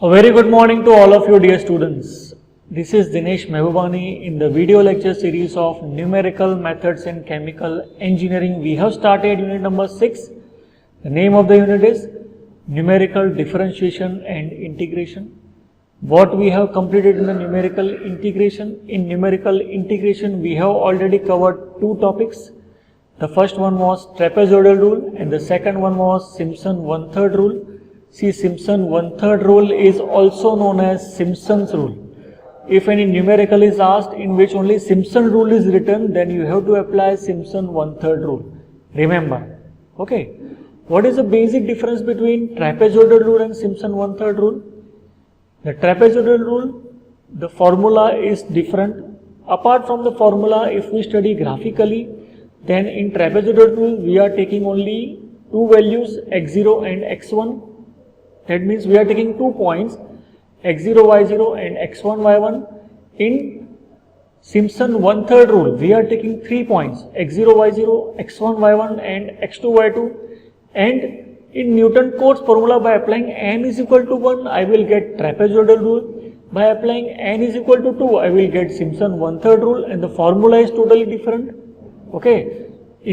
A very good morning to all of you dear students. This is Dinesh Mehbubani in the video lecture series of Numerical Methods in Chemical Engineering. We have started unit number 6. The name of the unit is Numerical Differentiation and Integration. What we have completed in the numerical integration? In numerical integration we have already covered two topics. The first one was trapezoidal rule and the second one was Simpson 1/3 rule. See, Simpson 1/3 rule is also known as Simpson's rule. If any numerical is asked in which only Simpson rule is written, then you have to apply Simpson 1/3 rule. Remember. Okay. What is the basic difference between trapezoidal rule and Simpson 1/3 rule? The trapezoidal rule, the formula is different. Apart from the formula, if we study graphically, then in trapezoidal rule we are taking only two values x0 and x1. That means we are taking 2 points x0 y0 and x1 y1. In Simpson 1/3 rule we are taking 3 points x0 y0, x1 y1 and x2 y2. And in Newton-Cotes formula, by applying n is equal to 1 I will get trapezoidal rule. By applying n is equal to 2 I will get Simpson 1/3 rule, and the formula is totally different. Okay,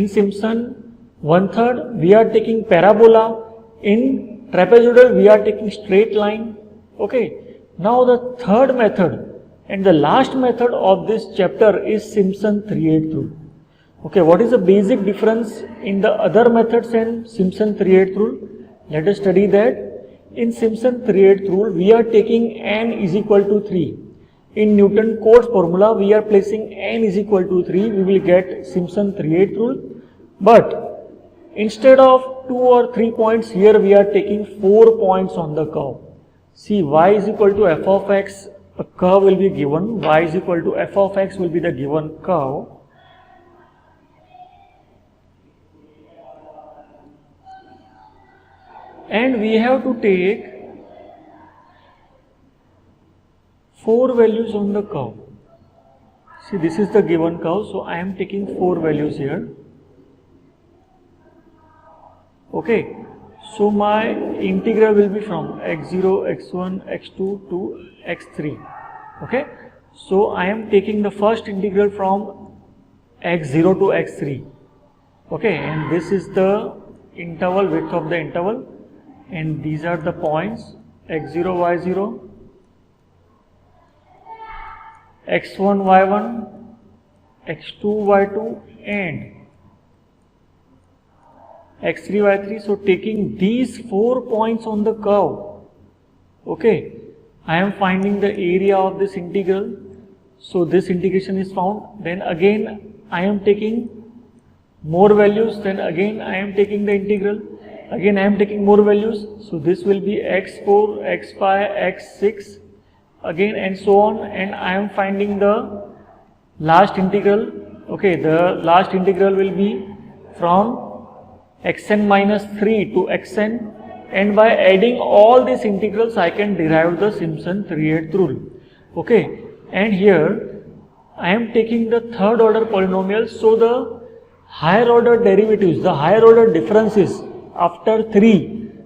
in Simpson 1/3 we are taking parabola. In trapezoidal we are taking straight line. Okay, now the third method and the last method of this chapter is Simpson 3/8 rule. Okay, what is the basic difference in the other methods and Simpson 3/8 rule? Let us study that. In Simpson 3/8 rule we are taking n is equal to 3. In Newton-Cotes formula we are placing n is equal to 3, we will get Simpson 3/8 rule. But instead of 2 or 3 points, here we are taking 4 points on the curve. See, y is equal to f of x, a curve will be given, y is equal to f of x will be the given curve. And we have to take 4 values on the curve. See, this is the given curve, so I am taking 4 values here. Okay, so my integral will be from x0, x1, x2 to x3. Okay, so I am taking the first integral from x0 to x3. Okay, and this is the interval, width of the interval, and these are the points x0, y0, x1, y1, x2, y2 and x3, y3. So taking these 4 points on the curve, okay, I am finding the area of this integral. So this integration is found. Then again I am taking more values, then again I am taking the integral, again I am taking more values. So this will be x4, x5, x6 again and so on, and I am finding the last integral. Okay, the last integral will be from xn minus 3 to xn, and by adding all these integrals I can derive the Simpson 3/8 rule. Okay, and here I am taking the third order polynomials, so the higher order derivatives, the higher order differences after 3,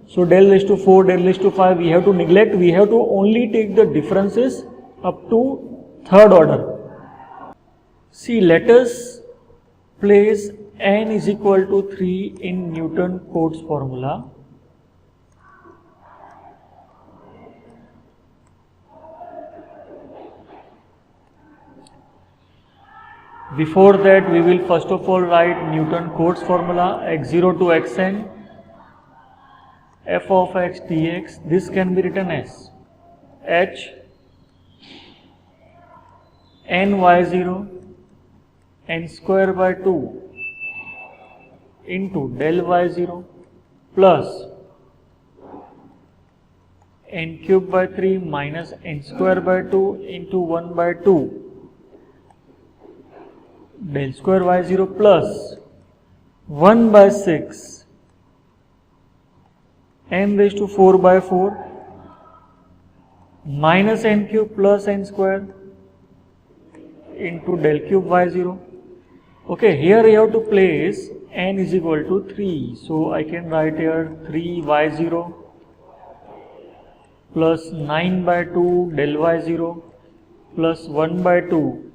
so del raised to 4, del raised to 5 we have to neglect, we have to only take the differences up to third order. See, let us place n is equal to 3 in Newton-Cotes formula. Before that we will first of all write Newton-Cotes formula, x0 to xn, f of x dx. This can be written as h n y0 n square by 2 into del y0 plus n cube by 3 minus n square by 2 into 1 by 2 del square y0 plus 1 by 6 n raised to 4 by 4 minus n cube plus n square into del cube y0. Okay, here you have to place n is equal to 3. So I can write here 3 y0 plus 9 by 2 del y0 plus 1 by 2.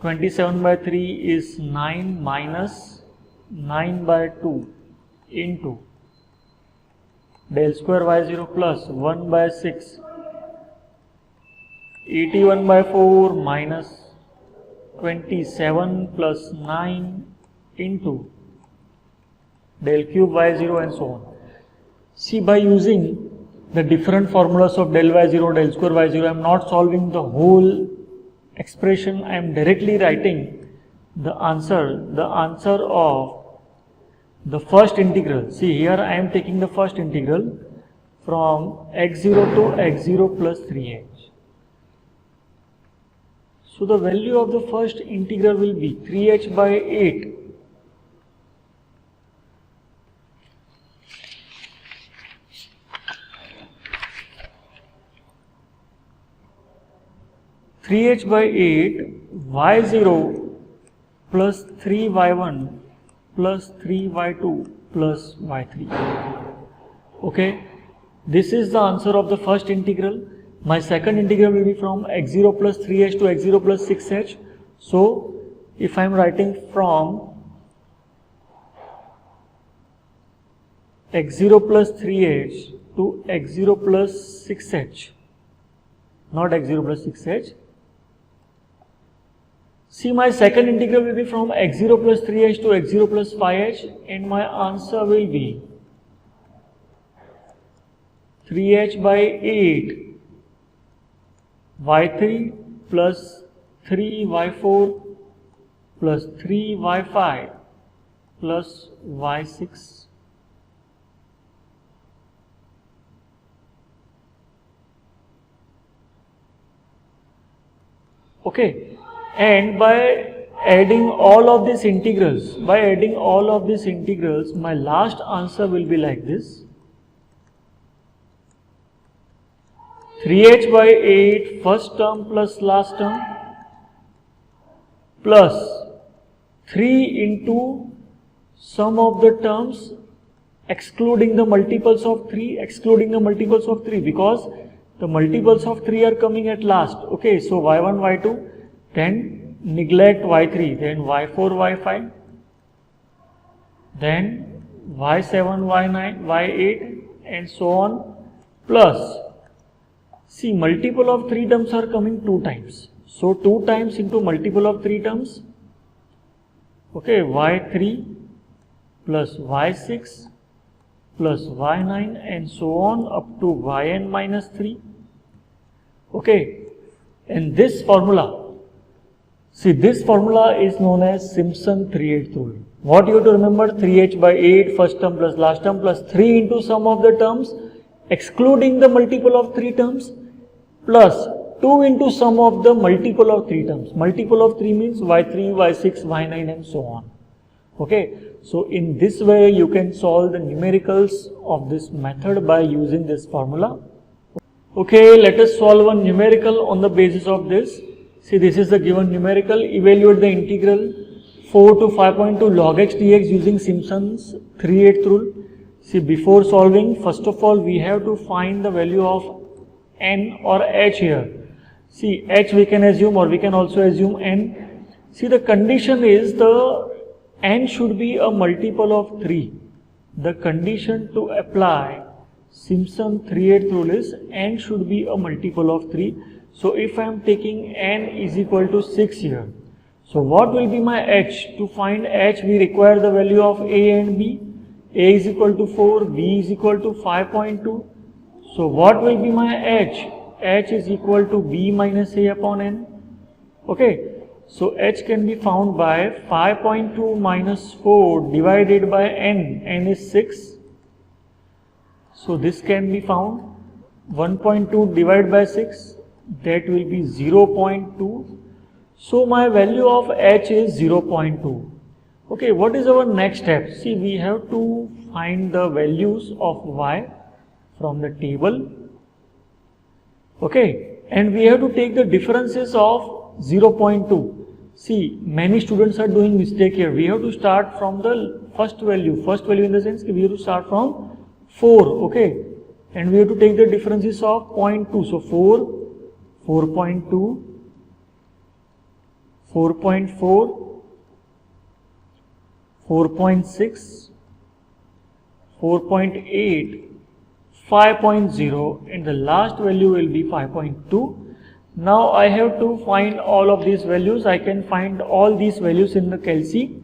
27 by 3 is 9 minus 9 by 2 into del square y0 plus 1 by 6. 81 by 4 minus 27 plus 9 into del cube y0 and so on. See, by using the different formulas of del y0, del square y0, I am not solving the whole expression. I am directly writing the answer of the first integral. See, here I am taking the first integral from x0 to x0 plus 3h. So the value of the first integral will be 3h by 8. H by 8 y0 plus 3y1 plus 3y2 plus y3. Okay, this is the answer of the first integral. My second integral will be from x0 plus 3h to x0 plus 6h. So if I am writing from x0 plus 3h to x0 plus 6h, not x0 plus 6h. See, my second integral will be from x0 plus 3h to x0 plus 5h, and my answer will be 3h by 8 y3 plus 3y4 plus 3y5 plus y6. Okay. And by adding all of these integrals, my last answer will be like this. 3h by 8 first term plus last term plus 3 into sum of the terms excluding the multiples of 3, because the multiples of 3 are coming at last. Okay, so y1, y2. Then neglect y3, then y4, y5, then y7, y9, y8 and so on, plus, see, multiple of 3 terms are coming 2 times. So 2 times into multiple of 3 terms, okay, y3 plus y6 plus y9 and so on up to yn minus 3. Okay, and this formula, see, this formula is known as Simpson 3/8 rule. What you have to remember? 3h by 8 first term plus last term plus 3 into sum of the terms excluding the multiple of 3 terms plus 2 into sum of the multiple of 3 terms. Multiple of 3 means y3, y6, y9 and so on. Okay, so in this way you can solve the numericals of this method by using this formula. Okay, let us solve one numerical on the basis of this. See, this is the given numerical. Evaluate the integral 4 to 5.2 log x dx using Simpson's 3/8 rule. See, before solving, first of all, we have to find the value of n or h here. See, h we can assume, or we can also assume n. See, the condition is the n should be a multiple of 3. The condition to apply Simpson 3/8 rule is n should be a multiple of 3. So if I am taking n is equal to 6 here, so what will be my h? To find h, we require the value of a and b. A is equal to 4, b is equal to 5.2. So what will be my h? H is equal to b minus a upon n. Okay, so h can be found by 5.2 minus 4 divided by n. N is 6. So this can be found 1.2 divided by 6. That will be 0.2. So my value of h is 0.2. Okay, what is our next step? See, we have to find the values of y from the table. Okay, and we have to take the differences of 0.2. See, many students are doing mistake here. We have to start from the first value. First value in the sense we have to start from 4. Okay, and we have to take the differences of 0.2. So 4, 4.2, 4.4, 4.6, 4.8, 5.0, and the last value will be 5.2. Now I have to find all of these values. I can find all these values in the Kelsey.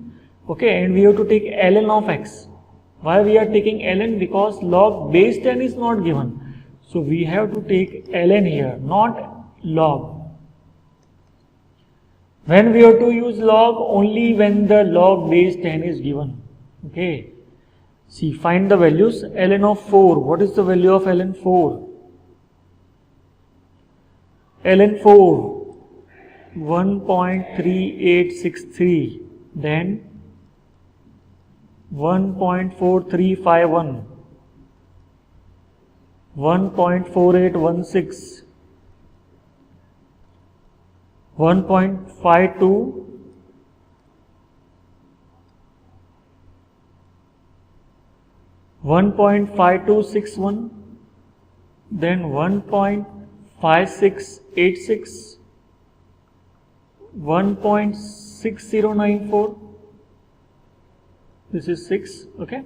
Okay, and we have to take ln of x. Why we are taking ln? Because log base 10 is not given. So we have to take ln here, not log. When we have to use log? Only when the log base 10 is given. Okay. See, find the values. Ln of 4. What is the value of ln 4? Ln 4, 1.3863, then 1.4351, 1.4816, 1.52, 1.5261, then 1.5686, 1.6094, this is 6, okay,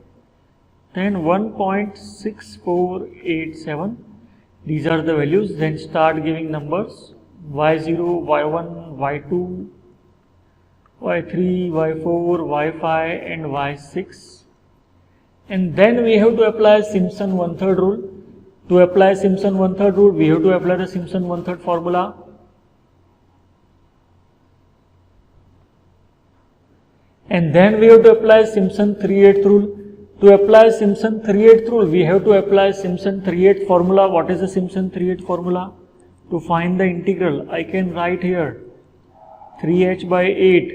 then 1.6487. These are the values. Then start giving numbers: y0, y1, y2, y3, y4, y5 and y6. And then we have to apply Simpson one-third rule. To apply Simpson one-third rule, we have to apply the Simpson one-third formula. And then we have to apply Simpson 3/8 rule. To apply Simpson 3/8 rule, we have to apply Simpson 3/8 formula. What is the Simpson 3/8 formula? To find the integral, I can write here 3h by 8,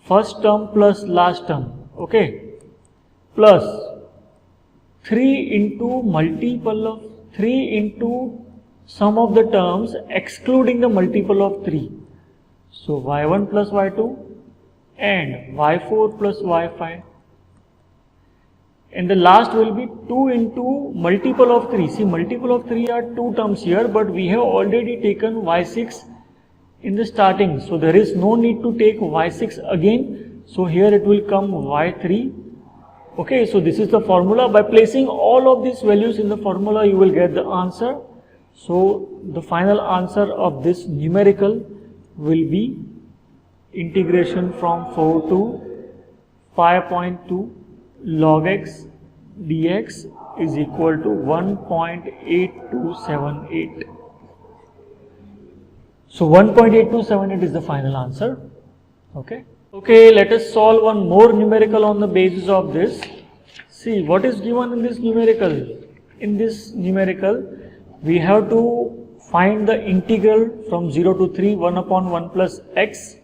first term plus last term, okay, plus 3 into multiple of 3 into sum of the terms excluding the multiple of 3. So y1 plus y2 and y4 plus y5. And the last will be 2 into multiple of 3. See, multiple of 3 are 2 terms here, but we have already taken y6 in the starting. So there is no need to take y6 again. So here it will come y3. Okay, so this is the formula. By placing all of these values in the formula, you will get the answer. So the final answer of this numerical will be integration from 4 to 5.2 log x dx is equal to 1.8278. So 1.8278 is the final answer. Okay. Okay, let us solve one more numerical on the basis of this. See, what is given in this numerical? In this numerical, we have to find the integral from 0 to 3, 1 upon 1 plus x.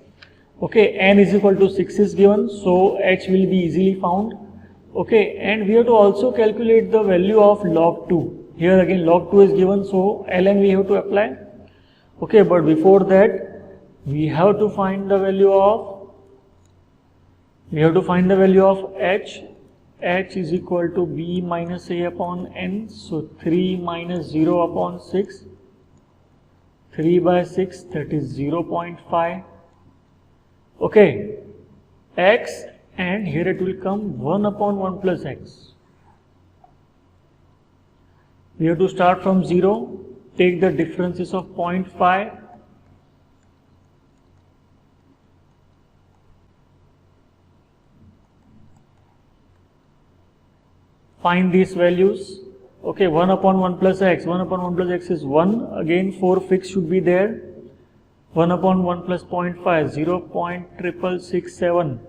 Okay, n is equal to 6 is given, so h will be easily found. Okay, and we have to also calculate the value of log 2. Here again log 2 is given, so ln we have to apply. Okay, but before that, we have to find the value of h. H is equal to b minus a upon n. So 3 minus 0 upon 6. 3 by 6, that is 0.5. Okay, x, and here it will come 1 upon 1 plus x. We have to start from 0, take the differences of 0.5. Find these values. Okay, 1 upon 1 plus x. 1 upon 1 plus x is 1. Again, 4 fixed should be there. 1 upon 1 plus 0.5, 0.6667.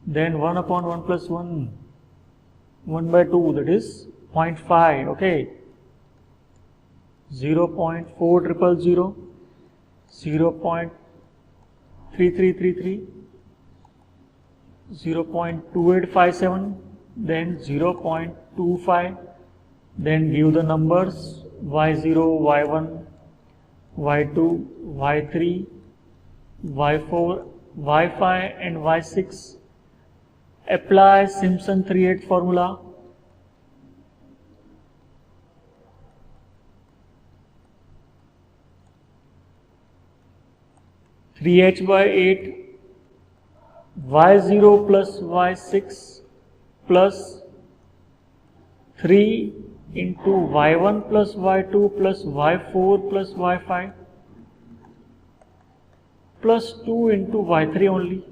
Then 1 upon 1 plus 1, 1 by 2, that is 0.5. Okay. 0.4000, 0.3333, 0.2857, then 0.25, then give the numbers y0, y1, y2, y3, y4, y5 and y6. Apply Simpson 3/8 formula. 3h by 8 y0 plus y6 plus 3 into y1 plus y2 plus y4 plus y5 plus 2 into y3 only.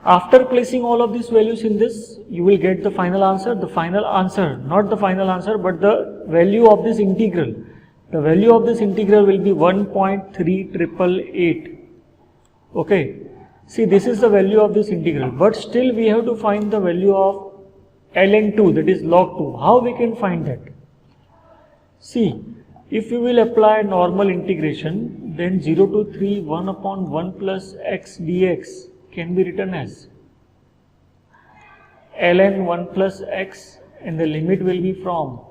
After placing all of these values in this, you will get the final answer. The final answer, not the final answer, but the value of this integral. The value of this integral will be 1.3888. Okay. See, this is the value of this integral, but still we have to find the value of ln2, that is log 2. How we can find that? See, if we will apply normal integration, then 0 to 3 1 upon 1 plus x dx can be written as ln 1 plus x, and the limit will be from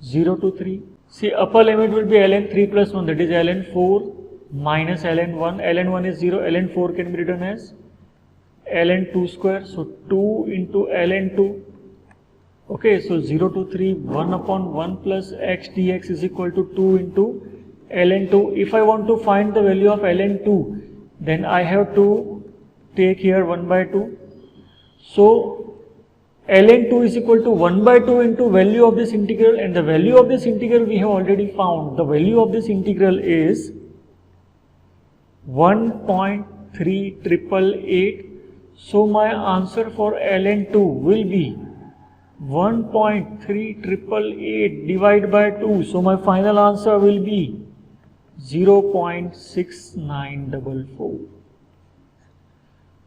0 to 3. See, upper limit will be ln 3 plus 1, that is ln 4 minus ln 1. ln 1 is 0, ln 4 can be written as ln 2 square, so 2 into ln 2. Okay, so 0 to 3 1 upon 1 plus x dx is equal to 2 into ln 2. If I want to find the value of ln 2, then I have to take here 1 by 2. So ln 2 is equal to 1 by 2 into value of this integral, and the value of this integral we have already found. The value of this integral is 1.3888. So my answer for ln 2 will be 1.3888 divided by 2. So my final answer will be 0.6944.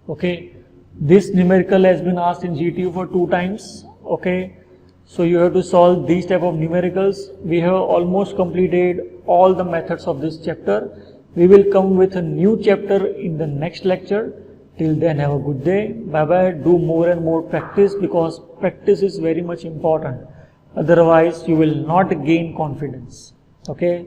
Okay, this numerical has been asked in GTU for 2 times. Okay, so you have to solve these type of numericals. We have almost completed all the methods of this chapter. We will come with a new chapter in the next lecture. Till then, have a good day. Bye bye. Do more and more practice, because practice is very much important. Otherwise, you will not gain confidence. Okay.